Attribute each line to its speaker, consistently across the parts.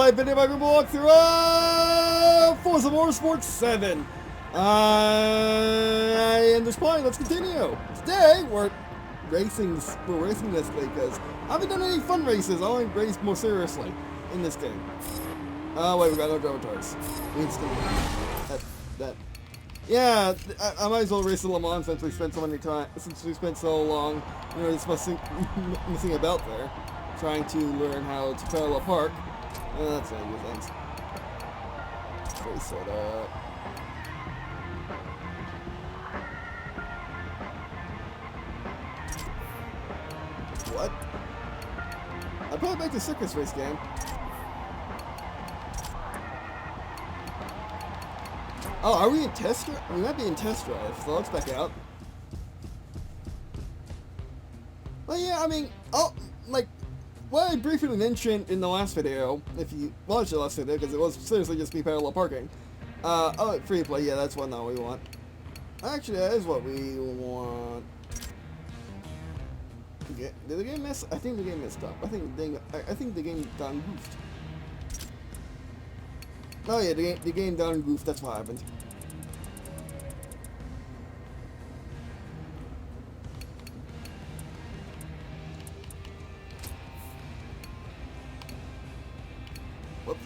Speaker 1: live video by walkthrough of Forza Motorsport 7. I am just playing. Let's continue. Today we're racing this because I haven't done any fun races. I only race more seriously in this game. Oh wait, we got no avatars. Yeah, I might as well race the Le Mans since we spent so many time. Since we spent so long, just messing about there, trying to learn how to parallel park. That's not good things. Race it up. What? I probably make the circus race game. Oh, are we in test drive? We might be in test drive, so let's back out. Well, yeah, I mean, well, I briefly mentioned in the last video, if you watched the last video, because it was seriously just me parallel parking. Oh, free play, yeah, that's what now we want. Actually, that is what we want. Did the game mess? I think the game messed up. I think the game done goofed. Oh yeah, the game done goofed. That's what happened. Whoops.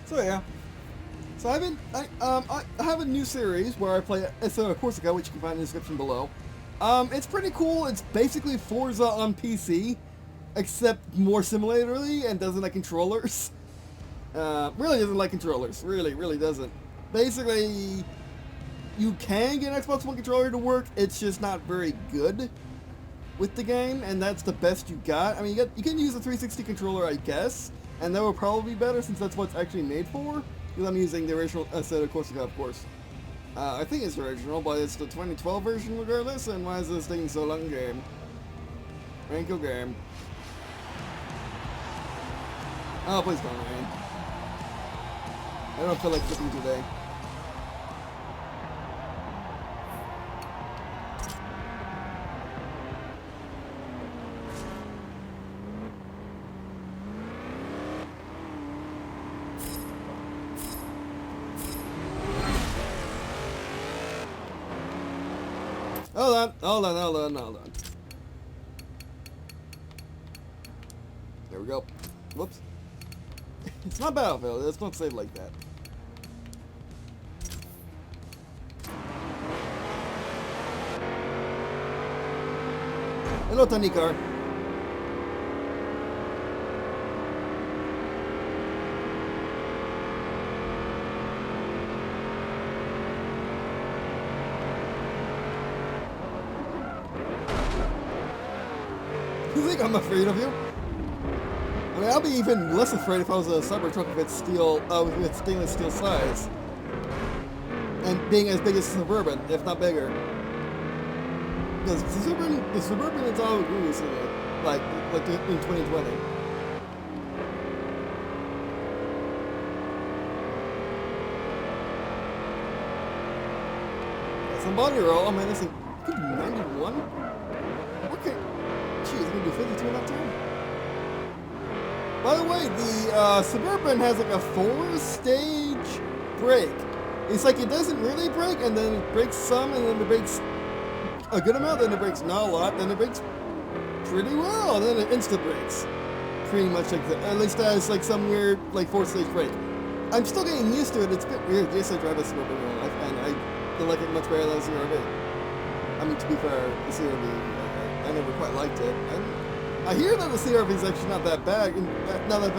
Speaker 1: So yeah, so I have a new series where I play Corsica, which you can find in the description below. It's pretty cool. It's basically Forza on PC, except more simulatorly and doesn't like controllers. Really doesn't like controllers. Really doesn't. Basically, you can get an Xbox One controller to work. It's just not very good with the game, and that's the best you got. I mean, you can use a 360 controller, I guess. And that will probably be better since that's what it's actually made for. Because I'm using the original Assetto Corsica, of course. I think it's original, but it's the 2012 version regardless. And why is this thing so long game? Raincoat game. Oh, please don't rain. I don't feel like flipping today. Hold on. There we go. Whoops. It's not Battlefield. It's not saved like that. Hello, Tiny Car. You think I'm afraid of you? I mean, I'll be even less afraid if I was a Cybertruck with steel, with stainless steel size, and being as big as Suburban, if not bigger. Because the Suburban is all we recently, like in 2020. Some body roll. Oh man, this is 91. Okay. Jeez, I'm gonna do 52 in that time. By the way, the Suburban has like a 4-stage brake. It's like it doesn't really brake, and then it brakes some, and then it brakes a good amount, then it brakes not a lot, then it brakes pretty well, and then it insta brakes. Pretty much like that. At least has like some weird like 4-stage brake. I'm still getting used to it. It's a bit weird. Yes, I drive a Suburban in real life, and I like it much better than a CRV. I mean, to be fair, the CRV. I never quite liked it. I hear that the CRV is actually not that bad, not that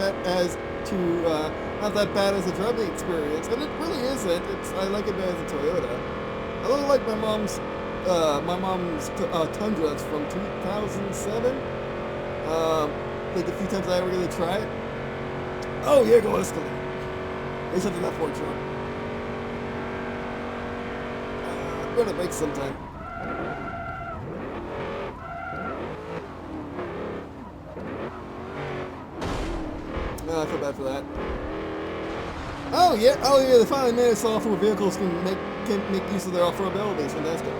Speaker 1: bad as a driving experience, and it really isn't. I like it better as a Toyota. I really like my mom's Tundra. It's from 2007. Like the few times I ever get to try it. Oh, here go Escalade. There's something that for sure. I'm gonna make sometime. I feel bad for that. Oh yeah, they finally made it so off-road vehicles can make use of their off-road abilities. Fantastic.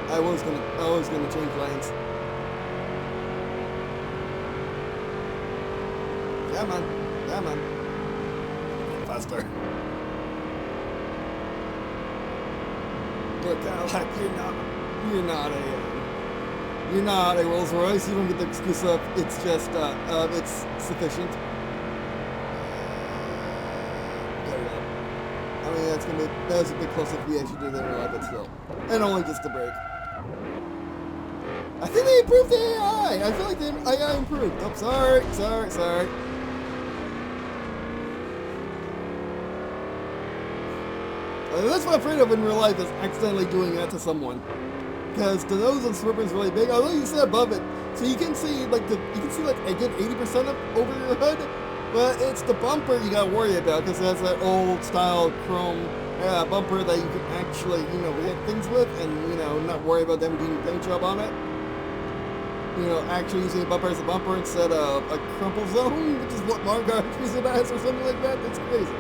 Speaker 1: I was gonna change lanes. Come on. Faster. Look, Cadillac, you're not a Rolls Royce. You don't get the excuse of it's just it's sufficient. There we go. I mean, that was a bit closer if we actually did that in real life, but still, and only just a break. I think they improved the AI. I feel like the AI improved. Oh, sorry. That's what I'm afraid of in real life, is accidentally doing that to someone. Because the nose on Suburban is really big, although you see above it, so you can see like a good 80% of over your hood, but it's the bumper you gotta worry about, because it has that old style chrome bumper that you can actually, hit things with, and not worry about them doing a paint job on it. Actually using a bumper as a bumper instead of a crumple zone, which is what Mario Kart uses it as, or something like that. It's crazy.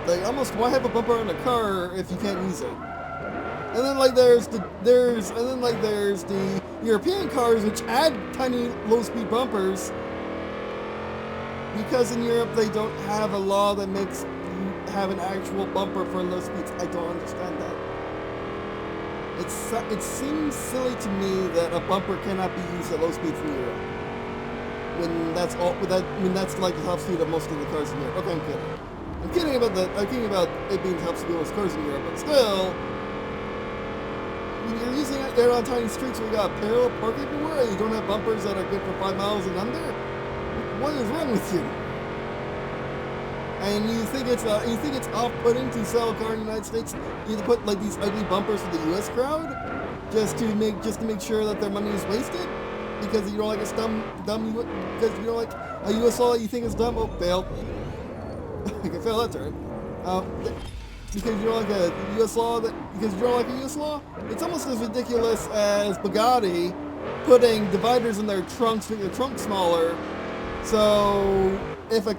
Speaker 1: Like, almost why have a bumper on a car if you can't use it? And then there's the European cars, which add tiny low-speed bumpers, because in Europe they don't have a law that makes you have an actual bumper for low speeds. I don't understand that. It seems silly to me that a bumper cannot be used at low speeds in Europe, when that's like the top speed of most of the cars in Europe. Okay, I'm kidding about it being top speed of most cars in Europe, but still, when you're using it there on tiny streets where you got parallel parking everywhere and you don't have bumpers that are good for 5 miles and under, what is wrong with you? And you think it's off-putting to sell a car in the United States? You to put these ugly bumpers for the U.S. crowd, just to make sure that their money is wasted, because you don't like because you don't like a U.S. law that you think is dumb. Oh, failed. I can fail that turn. Because you don't like a U.S. law it's almost as ridiculous as Bugatti putting dividers in their trunks to make their trunk smaller. So if a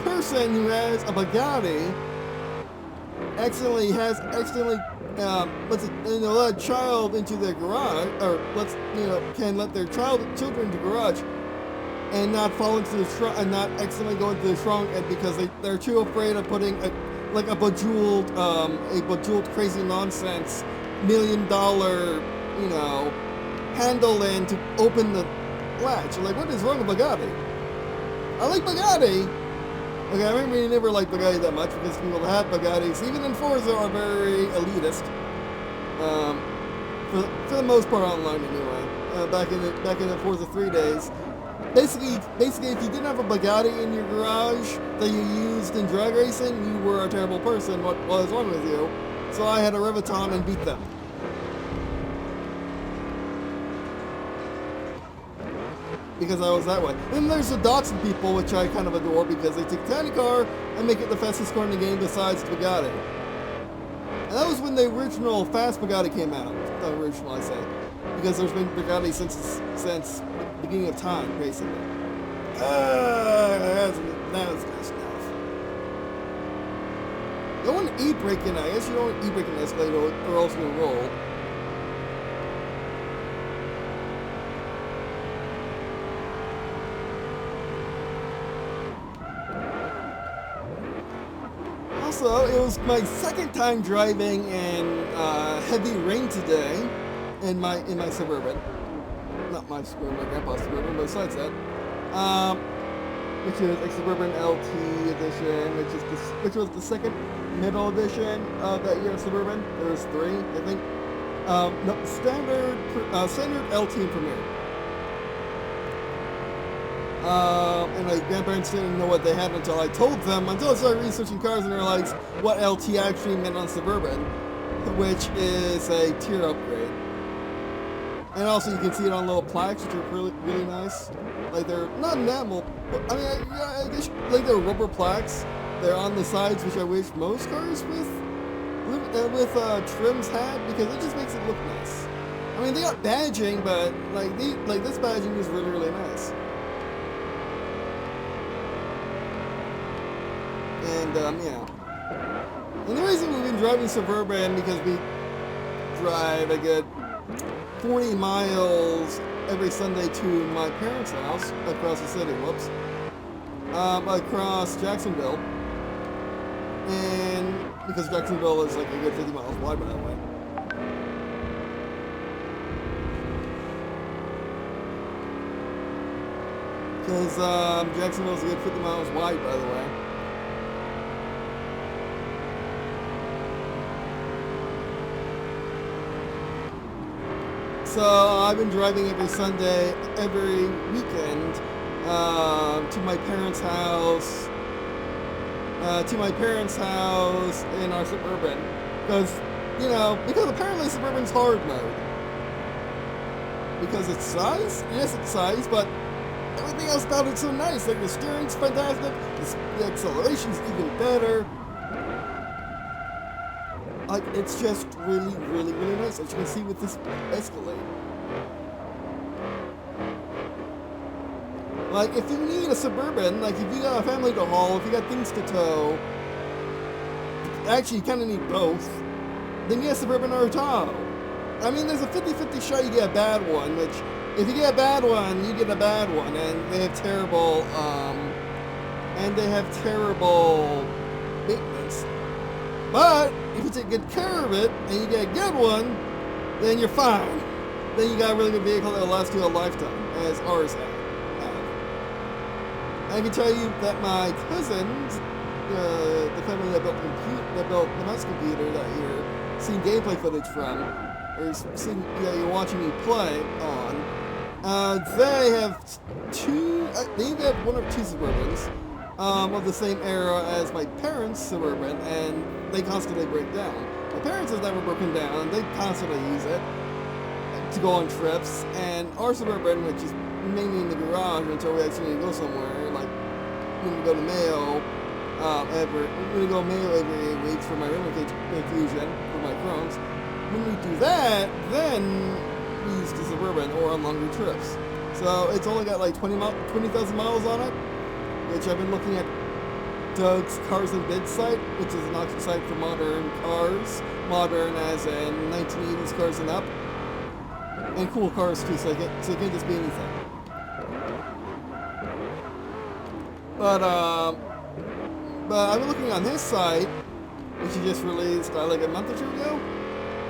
Speaker 1: person who has a Bugatti let a child into their garage, or can let their children into the garage and not fall into the trunk and not accidentally go into the trunk, and because they're too afraid of putting a bejeweled crazy nonsense $1 million handle in to open the latch. Like, what is wrong with Bugatti? I like Bugatti. Okay, I remember you never liked Bugatti that much, because people that have Bugattis, even in Forza, are very elitist. For the most part, online anyway. Back in the Forza 3 days. Basically, if you didn't have a Bugatti in your garage that you used in drag racing, you were a terrible person. What was wrong with you? So I had a Reviton and beat them. Because I was that way. Then there's the Datsun people, which I kind of adore, because they take a tiny car and make it the fastest car in the game besides the Bugatti. And that was when the original fast Bugatti came out. The original, I say. Because there's been Bugatti since the beginning of time, basically. That was nice enough. You don't want to e-brake in, I guess you don't want to e-brake in Escalade, or else you'll roll. Also, it was my second time driving in heavy rain today in my Suburban. Not my Suburban, my grandpa's Suburban, but besides that, which is a Suburban LT edition, which was the second middle edition of that year Suburban. There was 3, I think. No, standard LT and Premier. And my grandparents didn't know what they had until I told them, until I started researching cars and realized what LT actually meant on Suburban, which is a tier upgrade. And also you can see it on little plaques, which are really, really nice. Like, they're not enamel, but I mean, I guess like they're rubber plaques they're on the sides, which I wish most cars with trims had, because it just makes it look nice. I mean, they got badging, but like this badging is really, really nice. And yeah. And the reason we've been driving Suburban, because we drive a good 40 miles every Sunday to my parents' house across the city. Whoops. Across Jacksonville. And because Jacksonville is like a good 50 miles wide, by the way. Because Jacksonville is a good 50 miles wide, by the way. So I've been driving every Sunday, every weekend, to my parents' house. In our Suburban, because apparently Suburban's hard mode. Because it's size, yes, it's size, but everything else about it's so nice. Like the steering's fantastic, the acceleration's even better. Like, it's just really, really, really nice, as you can see with this Escalade. Like, if you need a Suburban, like if you got a family to haul, if you got things to tow, actually you kind of need both, then get a Suburban or a Tahoe. I mean, there's a 50-50 shot you get a bad one, which, if you get a bad one, you get a bad one, and they have terrible maintenance. But if you take good care of it and you get a good one, then you're fine. Then you got a really good vehicle that will last you a lifetime, as ours have. I can tell you that my cousins, the family that built the mouse computer that you're seeing gameplay footage from, or you're watching me play on, they have one or two Suburbans. Of the same era as my parents' Suburban, and they constantly break down. My parents has never broken down, they constantly use it to go on trips, and our Suburban, which is mainly in the garage until we actually need to go somewhere, like when we go to Mayo, every 8 weeks for my renal cage infusion for my Crohn's. When we do that, then we use the Suburban or on longer trips. So it's only got like 20,000 miles on it, which I've been looking at Doug's Cars and Bids site, which is an auction site for modern cars, modern as in 1980s cars and up, and cool cars too, so it can just be anything. But I've been looking on his site, which he just released like a month or two ago.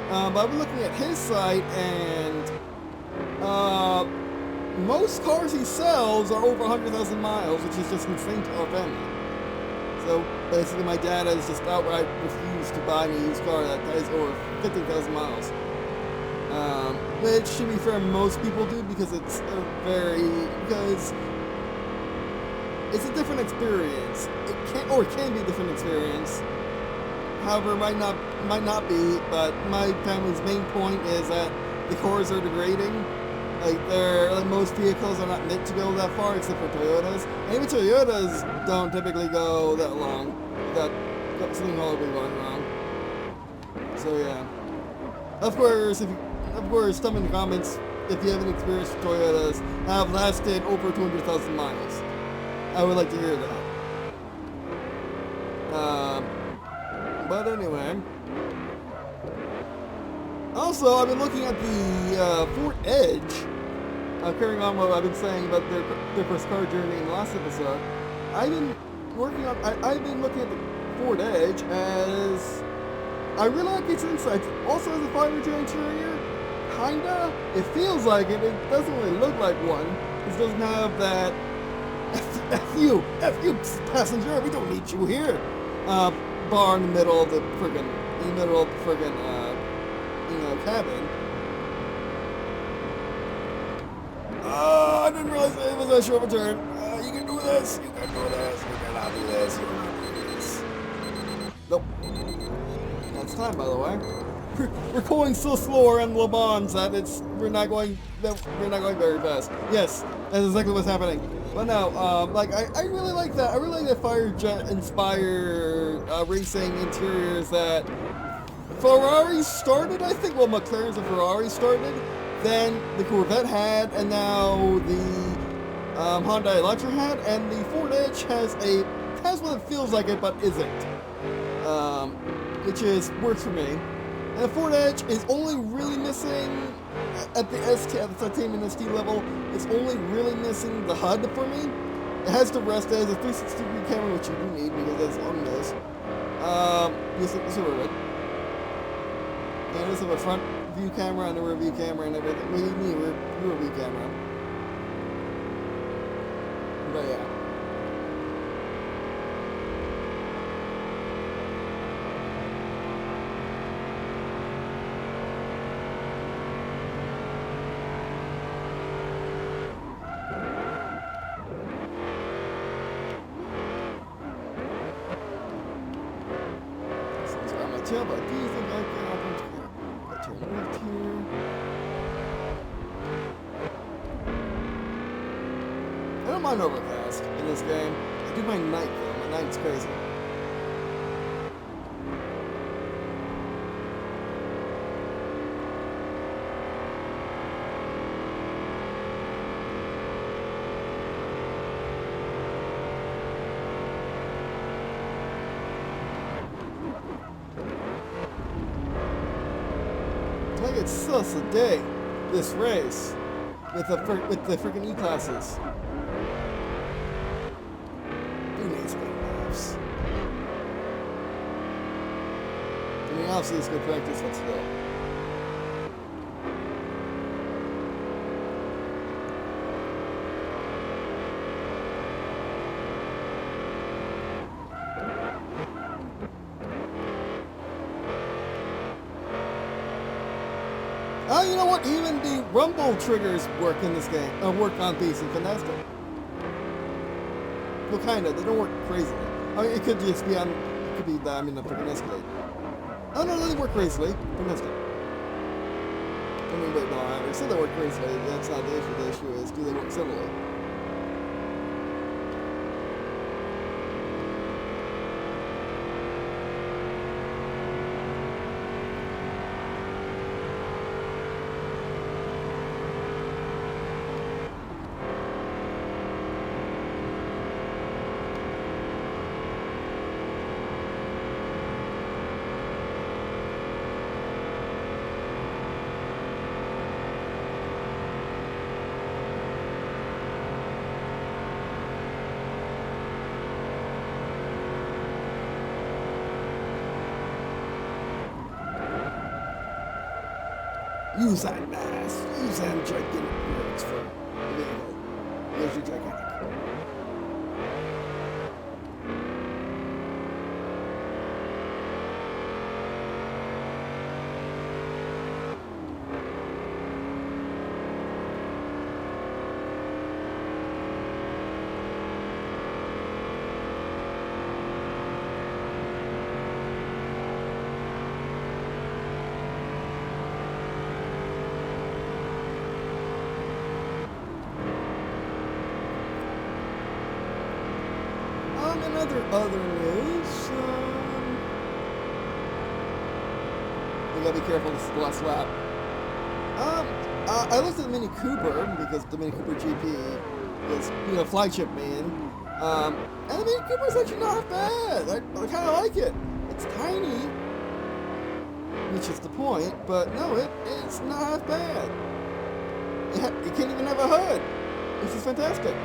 Speaker 1: But I've been looking at his site, and most cars he sells are over 100,000 miles, which is just insane to our family. So basically my dad has just outright refused to buy me a used car that is over 50,000 miles. Which, to be fair, most people do, because it's a different experience. It can be a different experience. However, it might not be, but my family's main point is that the cars are degrading. Like most vehicles are not meant to go that far, except for Toyotas. And even Toyotas don't typically go that long without something horribly going wrong. So yeah. Of course, tell me in the comments if you have any experience with Toyotas that have lasted over 200,000 miles. I would like to hear that. But anyway. Also, I've been looking at the Ford Edge. Carrying on what I've been saying about their first car journey in the last episode. I've been looking at the Ford Edge as I really like its insights. Also has a 5-inch interior. Kinda. It feels like it. It doesn't really look like one. It doesn't have that F you passenger, we don't need you here. Bar in the middle of the friggin' cabin. I didn't realize it was a short turn. You can do this. You can do this. You cannot do this. You cannot do this. Nope. That's time, by the way. We're going so slow around Le Mans that we're not going very fast. Yes, that's exactly what's happening. But no, like, I really like that. I really like the fire jet inspired racing interiors that Ferrari started, I think. Well, McLaren's and Ferrari started. Then the Corvette had, and now the Honda Elantra had, and the Ford Edge has what it feels like it, but isn't. Which works for me. And the Ford Edge is only really missing at the titanium ST level. It's only really missing the HUD for me. It has the rest. It has a 360-degree camera, which you do need because that's on this. Yes, it's a red. And this is a front view camera and a rear view camera and everything. We need a rear view camera. But yeah. But do you think I can turn left here? I don't mind overcast in this game. I do my night though. My night's crazy. It's sus a day, this race, with the freaking E-classes. Who needs good maps? I mean, obviously it's good practice, but still. Oh, you know what? Even the rumble triggers work in this game. Work on PC. Fantastic. Well, kind of. They don't work crazily. I mean, it could just be on. It could be the. I mean, the freaking Escalade. Oh no, they work crazily. Fantastic. I mean, wait, no, I said they work crazily. That's not the issue. The issue is, do they work similarly? Use that mass. Use them gigantic words for the vehicle. Here's your gigantic. Other news, we gotta be careful, this is the last lap. I looked at the Mini Cooper, because the Mini Cooper GP is, you know, flagship main, and the Mini Cooper is actually not bad. I kind of like it. It's tiny, which is the point, but no, it's not bad. It can't even have a HUD, which is fantastic.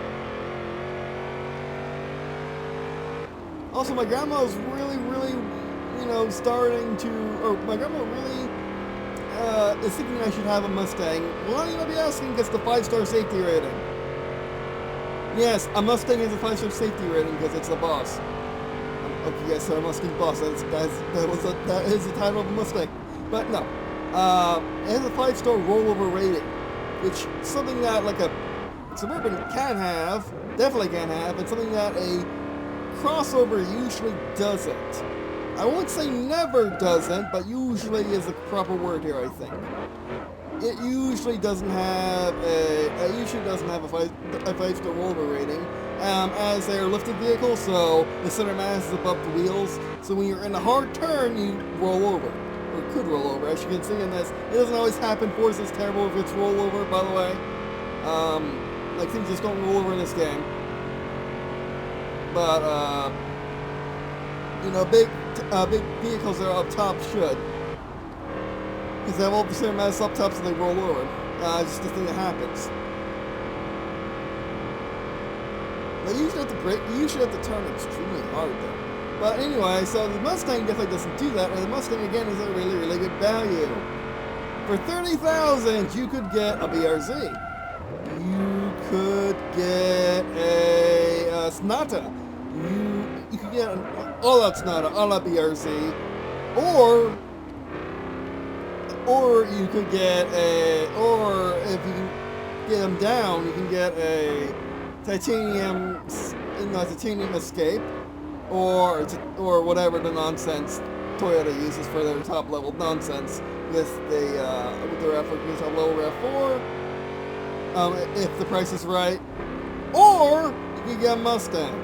Speaker 1: Also, my grandma's really, you know, my grandma really is thinking I should have a Mustang. Why you might be asking? Because the 5-star safety rating. Yes, a Mustang has a 5-star safety rating because it's the boss. Okay, yes, so a Mustang boss. That is the title of a Mustang. But no, it has a 5-star rollover rating, which is something that like a Suburban can have, definitely can have, and something that a crossover usually doesn't. I won't say never doesn't, but usually is a proper word here, I think. it usually doesn't have a 5-star rollover rating, as they are lifted vehicles, so the center mass is above the wheels. So when you're in a hard turn, you roll over, or could roll over. As you can see in this, it doesn't always happen. Forza's terrible if it's rollover, by the way. Like, things just don't roll over in this game. But you know, big vehicles that are up top should. Because they have all the center mass up top, so they roll over. It's just the thing that happens. But you usually have to turn extremely hard, though. But anyway, so the Mustang definitely doesn't do that, and the Mustang, again, is a really, really good value. For $30,000, you could get a BRZ. You could get a Sonata. You could get an all-out Sonata, all-out BRZ. Or you could get or if you can get them down, you can get a titanium Escape, or whatever the nonsense Toyota uses for their top level nonsense with their top level RAV4, if the price is right, or you can get a Mustang.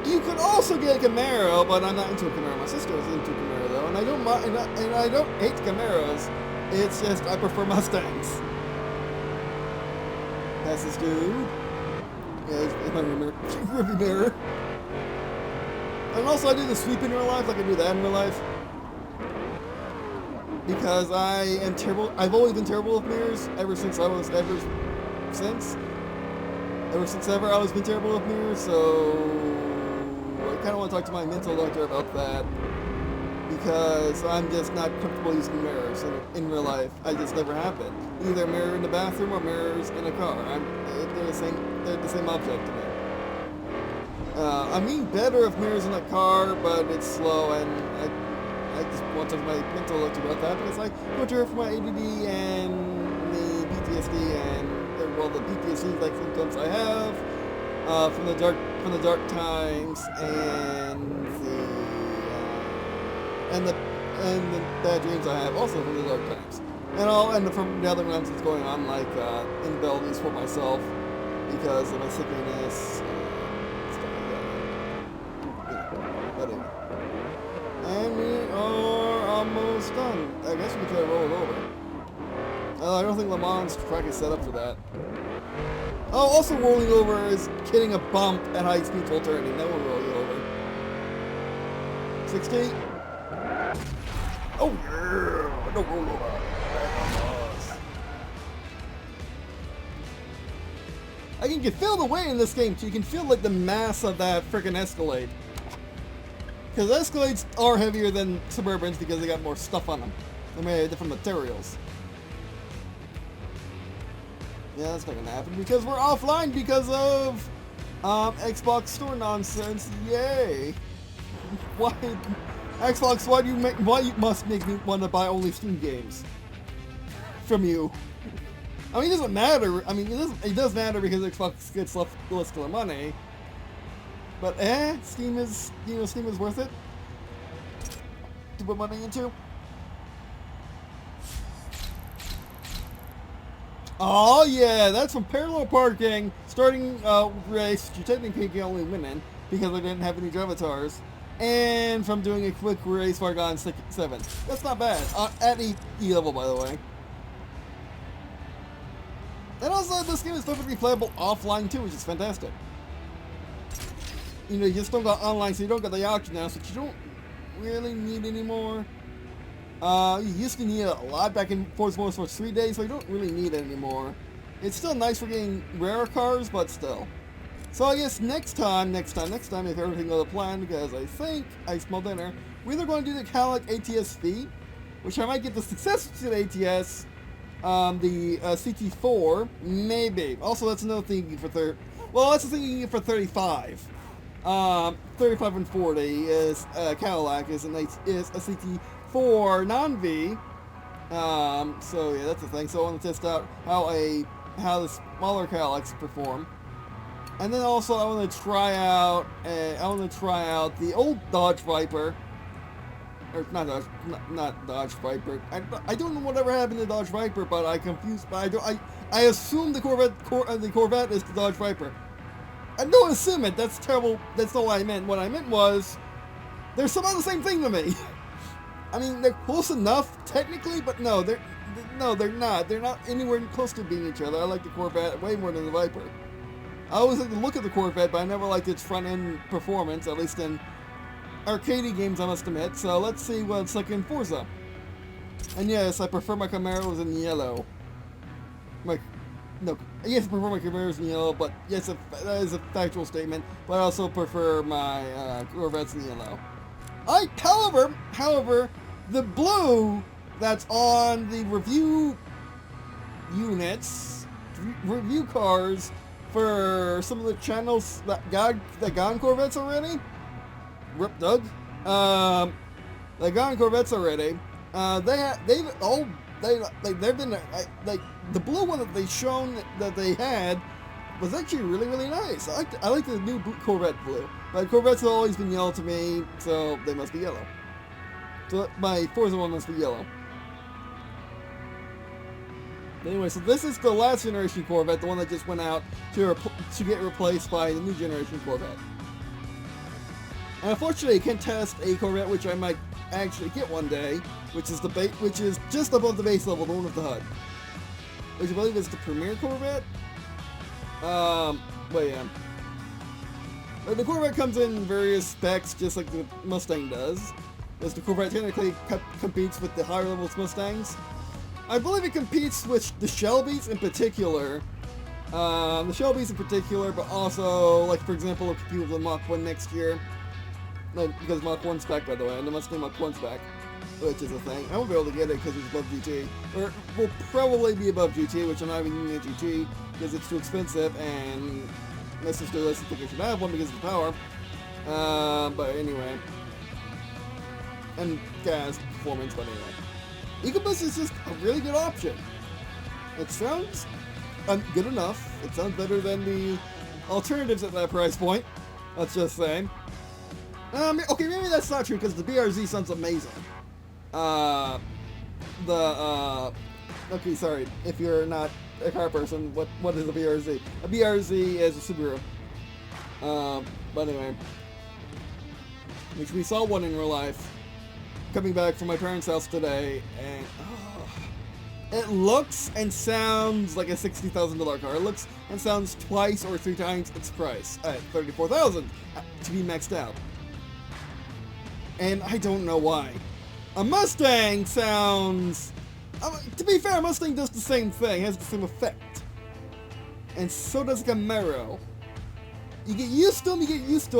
Speaker 1: You could also get a Camaro, but I'm not into a Camaro. My sister is into a Camaro though, and I don't mind, and I don't hate Camaros. It's just I prefer Mustangs. That's this dude. Yeah, it's my rearview mirror. And also, I do the sweep in real life, like I do that in real life, because I am terrible. I've always been terrible with mirrors ever since I've been terrible with mirrors. So I kind of want to talk to my mental doctor about that, because I'm just not comfortable using mirrors in real life. I just never happen. Either a mirror in the bathroom or mirrors in a car. They're the same object to me. I mean better if mirrors in a car, but it's slow, and I just want to talk to my mental doctor about that, because I go to her for my ADD and the PTSD the PTSD like symptoms I have from the dark times, and the bad dreams I have also from the dark times, and from the other nonsense going on, like inabilities for myself because of my sickliness, stuff like that. But anyway. And we are almost done. I guess we can try to roll it over. I don't think Le Mans track is set up for that. Oh, also rolling over is hitting a bump at high speeds while turning. That will roll you over. 60. Oh yeah! Don't roll over. I can feel the weight in this game too. You can feel like the mass of that freaking Escalade. Because Escalades are heavier than Suburbans because they got more stuff on them. They're made of different materials. Yeah, that's not gonna happen because we're offline because of Xbox Store nonsense. Yay! Why, Xbox? Why you must make me want to buy only Steam games from you? I mean, it doesn't matter. I mean, it does matter because Xbox gets less of the money. But Steam is worth it to put money into. Oh yeah, that's from parallel parking, starting race, you technically can only win in because I didn't have any avatars, and from doing a quick race where I got in 7. That's not bad, at E level by the way. And also this game is perfectly playable offline too, which is fantastic. You know, you just don't got online, so you don't get the option now, so you don't really need anymore. You used to need it a lot back in Forza Motorsport 3 days, so you don't really need it anymore. It's still nice for getting rare cars, but still. So I guess next time, if everything goes to plan, because I think I smell dinner, we're either going to do the Cadillac ATS-V, which I might get the successor to the ATS, the CT4, maybe. Also, that's another thing you get for that's the thing you get for 35. 35 and 40 is Cadillac is a CT4 non-V. So yeah, that's the thing. So I want to test out how the smaller Cadillacs perform, and then also I want to try out the old Dodge Viper or not Dodge Viper. I don't know whatever happened to Dodge Viper, but I confused. But I assume the Corvette is the Dodge Viper. I don't assume it. That's terrible. That's not what I meant. What I meant was they're somehow the same thing to me. I mean, they're close enough technically, but no, they're not. They're not anywhere close to being each other. I like the Corvette way more than the Viper. I always like the look of the Corvette, but I never liked its front-end performance, at least in arcade games, I must admit. So let's see what it's like in Forza. And yes, I prefer my Camaros in yellow. Yes, I prefer my Camaros in yellow, but yes, that is a factual statement. But I also prefer my Corvettes in yellow. However, the blue that's on the review units, review cars for some of the channels that got Corvettes already. Rip Doug. They got Corvettes already. They've been like the blue one that they shown that they had was actually really nice. I like the new Corvette blue. But Corvettes have always been yellow to me, so they must be yellow. So my Forza one must be yellow. Anyway, so this is the last generation Corvette, the one that just went out to get replaced by the new generation Corvette. And unfortunately, I can't test a Corvette which I might actually get one day, which is just above the base level, the one with the HUD, which I believe is the Premier Corvette. But the Corvette comes in various specs, just like the Mustang does. As the Corvette technically competes with the higher levels Mustangs. I believe it competes with the Shelbys in particular. But also, like, for it'll compete with the Mach 1 next year. No, because Mach 1's back, by the way, and the Mustang Mach 1's back, which is a thing. I won't be able to get it because it's above GT. Or will probably be above GT, which I'm not even using a GT because it's too expensive, and my sister doesn't think I should have one because of the power. But anyway. And gas performance, but anyway. EcoBoost is just a really good option. It sounds good enough. It sounds better than the alternatives at that price point. Let's just say. Okay, maybe that's not true because the BRZ sounds amazing. Okay, sorry. If you're not a car person, what is a BRZ? A BRZ is a Subaru. But anyway. Which we saw one in real life. Coming back from my parents' house today, and it looks and sounds like a $60,000 car. It looks and sounds twice or three times its price at $34,000 to be maxed out. And I don't know why. A Mustang sounds... to be fair, a Mustang does the same thing, has the same effect. And so does a Camaro. You get used to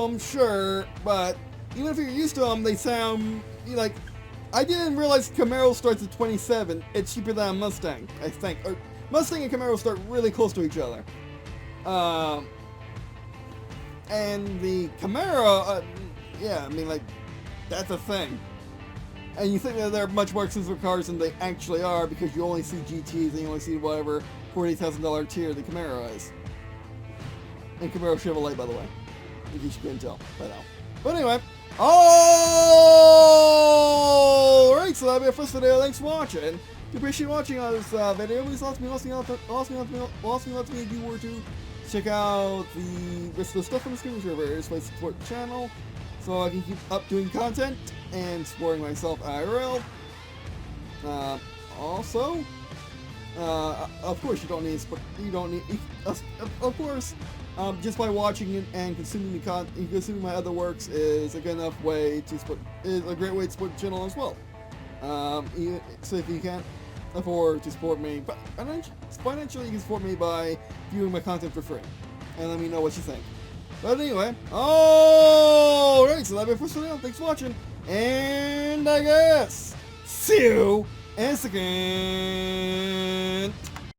Speaker 1: them, sure, but even if you're used to them, they sound... like, I didn't realize Camaro starts at 27. It's cheaper than a Mustang, I think. Or Mustang and Camaro start really close to each other. And the Camaro, yeah, I mean, like, that's a thing. And you think that they're much more expensive cars than they actually are because you only see GTs and you only see whatever $40,000 tier the Camaro is. And Camaro Chevrolet, by the way. In case you couldn't tell by now. But anyway. Alright, so that'll be our first video. Thanks for watching. If you appreciate watching on this video, please let me if you were to check out the rest of the stuff on the screen, various ways to support the channel, so I can keep up doing content and supporting myself IRL. Also, of course, just by watching and consuming consuming my other works is a good enough way to is a great way to support the channel as well. So if you can't afford to support me, but financially you can support me by viewing my content for free, and let me know what you think. But anyway, alright, so that'll be the first video. Thanks for watching, and I guess see you in a second.